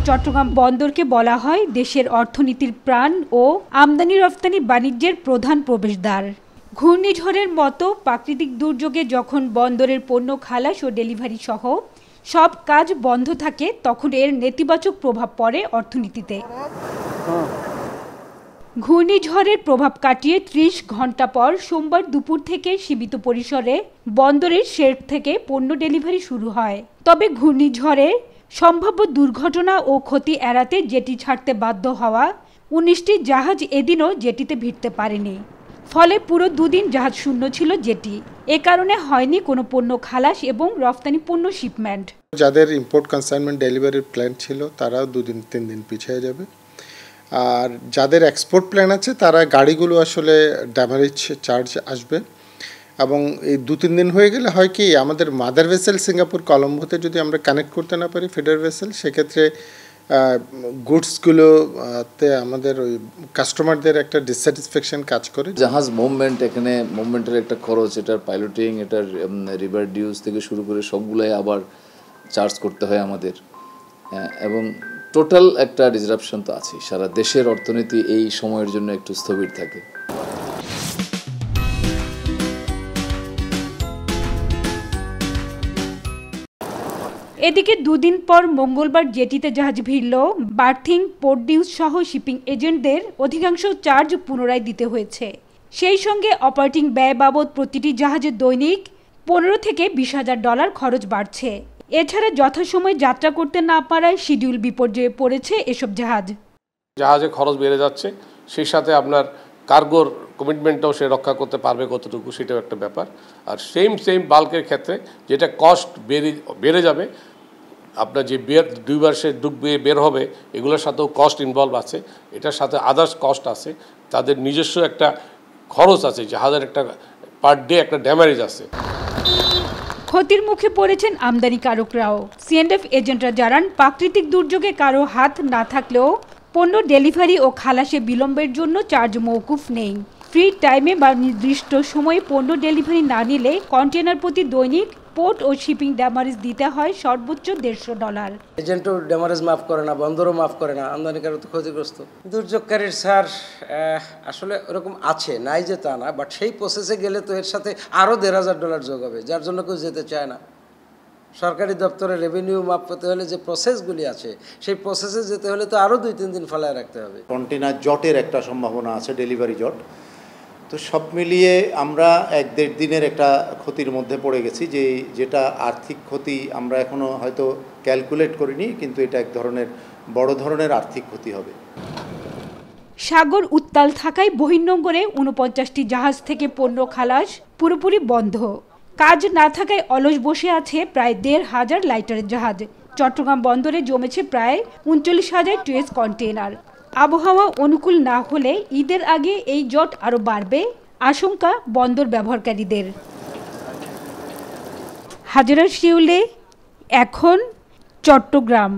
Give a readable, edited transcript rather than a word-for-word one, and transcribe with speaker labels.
Speaker 1: চট্টগ্রাম বন্দরকে বলা হয় দেশের অর্থনীতির প্রাণ ও আমদানি রপ্তানি বাণিজ্যের প্রধান প্রবেশদ্বার। ঘূর্ণিঝড়ের মতো প্রাকৃতিক দুর্যোগে যখন বন্দরের পণ্য খালাস ও ডেলিভারি সহ সব কাজ বন্ধ থাকে তখন এর নেতিবাচক প্রভাব পড়ে অর্থনীতিতে। ঘূর্ণিঝড়ের প্রভাব কাটিয়ে ৩০ ঘণ্টা পর সোমবার দুপুর থেকে সীমিত পরিসরে বন্দরের শেড থেকে পণ্য ডেলিভারি শুরু হয়। তবে ঘূর্ণিঝড়ে সম্ভাব্য দুর্ঘটনা ও ক্ষতি এড়াতে জেটি ছাড়তে বাধ্য হওয়া ১৯টি জাহাজ এদিনও জেটিতে ভিড়তে পারেনি। ফলে পুরো দুদিন জাহাজ শূন্য ছিল জেটি। এ কারণে হয়নি কোনো পণ্য খালাস এবং রফতানি পণ্য শিপমেন্ট।
Speaker 2: যাদের ইম্পোর্ট কনসাইনমেন্ট ডেলিভারির প্ল্যান ছিল তারাও ২-৩ দিন পিছিয়ে যাবে। আর যাদের এক্সপোর্ট প্ল্যান আছে তারা গাড়িগুলো আসলে ড্যামারেজ চার্জ আসবে এবং এই ২-৩ দিন হয়ে গেলে হয় কি আমাদের মাদার ভেসেল সিঙ্গাপুর কলম্বোতে যদি আমরা কানেক্ট করতে না পারি ফিডার ভেসেল, সেক্ষেত্রে গুডসগুলোতে আমাদের ওই কাস্টমারদের একটা ডিসস্যাটিসফ্যাকশন কাজ করে।
Speaker 3: জাহাজ মুভমেন্ট, এখানে মুভমেন্টের একটা খরচ, এটার পাইলটিং, এটার রিভার ডিউজ থেকে শুরু করে সবগুলাই আবার চার্জ করতে হয় আমাদের, এবং টোটাল একটা ডিসরাপশন তো আছে। সারা দেশের অর্থনীতি এই সময়ের জন্য একটু স্থবির থাকে।
Speaker 1: এদিকে দুদিন পর মঙ্গলবার জেটিতে জাহাজ ভিড়ল বার্থিং, পোর্ট ডিউজ সহ শিপিং এজেন্টদের অধিকাংশ চার্জ পুনরায় দিতে হয়েছে। সেই সঙ্গে অপারেটিং ব্যয় বাবদ প্রতিটি জাহাজের দৈনিক $15,000 থেকে $20,000 খরচ বাড়ছে। এছাড়া যথাসময়ে যাত্রা করতে না পারায় শিডিউল বিপর্যয়ে পড়েছে এসব
Speaker 4: জাহাজে খরচ বেড়ে যাচ্ছে, সেই সাথে আপনার কার্গোর কমিটমেন্টটাও সে রক্ষা করতে পারবে কতটুকু, সেটাও একটা ব্যাপার। আর সেম বাল্কের ক্ষেত্রে যেটা কস্ট বেড়ে যাবে, আপনার যে দুইবার সে ডুববে বের হবে, এগুলোর সাথেও কস্ট ইনভলভ আছে, এটার সাথে আদার্স কস্ট আছে, তাদের নিজস্ব একটা খরচ আছে, জাহাজের একটা পার ডে একটা ড্যামারেজ আছে।
Speaker 1: ক্ষতির মুখে পড়েছেন আমদানিকারকরাও। সিএনএফ এজেন্টরা জানান প্রাকৃতিক দুর্যোগে কারো হাত না থাকলেও পণ্য ডেলিভারি ও খালাসে বিলম্বের জন্য চার্জ মওকুফ নেই। ফ্রি টাইমে বা নির্দিষ্ট সময়ে পণ্য ডেলিভারি না নিলে কন্টেনার প্রতি দৈনিক পোর্ট ও শিপিং ড্যামারেজ দিতে হয় সর্বোচ্চ $150।
Speaker 5: এজেন্টও ড্যামারেজ মাফ করে না, বন্দরও মাফ করে না, আমদানিকারক তো ক্ষতিগ্রস্ত। দুর্যোগকারীর স্যার আসলে ওরকম আছে, নাই যে তা না, বাট সেই প্রসেসে গেলে তো এর সাথে আরও $1,000 যোগ হবে, যার জন্য কেউ যেতে চায় না। সরকারি দপ্তরে রেভিনিউ মাপ পেতে হলে যে প্রসেসগুলি আছে সেই প্রসেসে যেতে হলে তো আরও 2-3 দিন ফেলায় রাখতে হবে।
Speaker 6: কন্টেনার জটের একটা সম্ভাবনা আছে, ডেলিভারি জট। তো সব মিলিয়ে আমরা 1-1.5 দিনের একটা ক্ষতির মধ্যে পড়ে গেছি, যেটা আর্থিক ক্ষতি আমরা এখনও হয়তো ক্যালকুলেট করিনি, কিন্তু এটা এক ধরনের বড় ধরনের আর্থিক ক্ষতি হবে।
Speaker 1: সাগর উত্তাল থাকায় বহির্নোঙরে 49টি জাহাজ থেকে পণ্য খালাস পুরোপুরি বন্ধ। কাজ না থাকায় অলস বসে আছে প্রায় 1,500 লাইটারের জাহাজ। চট্টগ্রাম বন্দরে জমেছে প্রায় 39,000 ট্রেস কন্টেনার। আবহাওয়া অনুকূল না হলে ঈদের আগে এই জট আরও বাড়বে আশঙ্কা বন্দর ব্যবহারকারীদের। হাজেরা শিউলে, এখন, চট্টগ্রাম।